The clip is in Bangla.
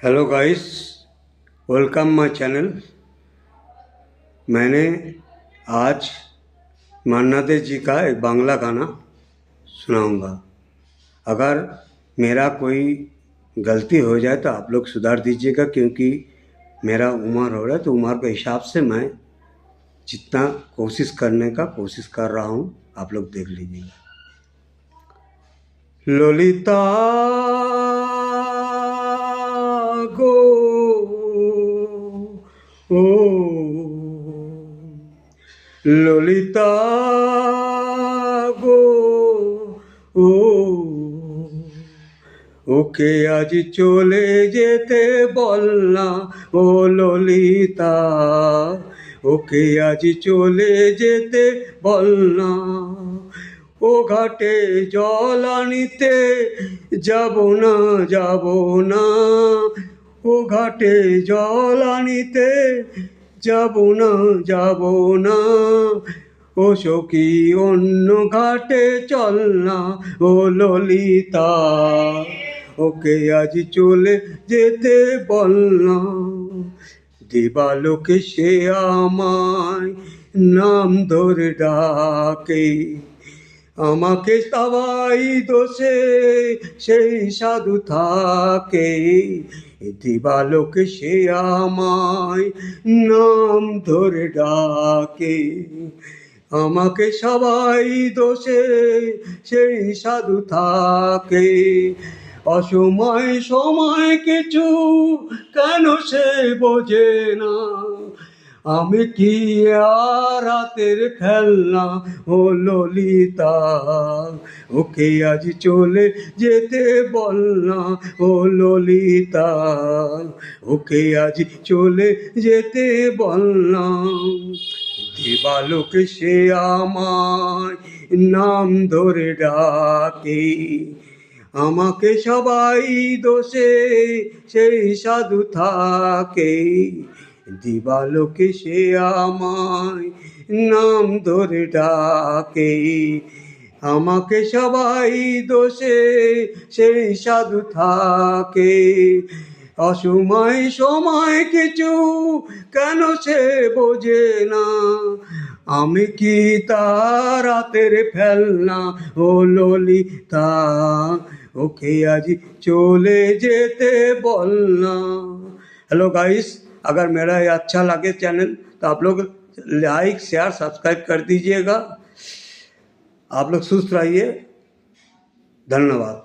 Hello guys, welcome my channel. मैंने आज मन्ना दे जी का एक बांग्ला गाना सुनाऊंगा। अगर मेरा कोई गलती हो जाए तो आप लोग सुधार दीजिएगा, क्योंकि मेरा उम्र हो रहा है तो उम्र के हिसाब से मैं जितना कोशिश करने का कोशिश कर रहा हूँ, आप लोग देख लीजिएगा। ललिता गो ও ললিতা গো ও ওকে আজ চলে যেতে বল না ও ললিতা, ওকে আজ চলে যেতে বল না। ও ঘাটে জল আনিতে যাব না, যাব না। ও ঘাটে জল আনিতে যাব না, যাব না। ও সখী অন্য ঘাটে চল না ও ললিতা, ওকে আজ চলে যেতে বল না। দিবালোকে সে আমায় নাম ধরে ডাকে, আমাকে সবাই দোষে সেই সাধু থাকে। দিবালোকে সে আমায় নাম ধরে ডাকে, আমাকে সবাই দোষে সেই সাধু থাকে। অসময় সময় কিছু কেন সে বোঝে না, আমি কি আর রাতের খেলনা ও ললিতা, ওকে আজ চলে যেতে বল না ও ললিতা, ওকে আজ চলে যেতে বল না। দিবালোকে সে আমায় নাম ধরে ডাকে, আমাকে সবাই দোষে সেই সাধু থাকে। দিবালোকে সে আমায় নাম ধরে ডাকে, আমাকে সবাই দোষে সেই সাধু থাকে। অসময় সময় কিছু কেন সে বোঝে না, আমি কি তার রাতের ফেলনা ও ললিতা, ওকে আজ चले जेते बोलना। हेलो गाइस, अगर मेरा ये अच्छा लगे चैनल तो आप लोग लाइक शेयर सब्सक्राइब कर दीजिएगा। आप लोग सुस्त रहिए। धन्यवाद।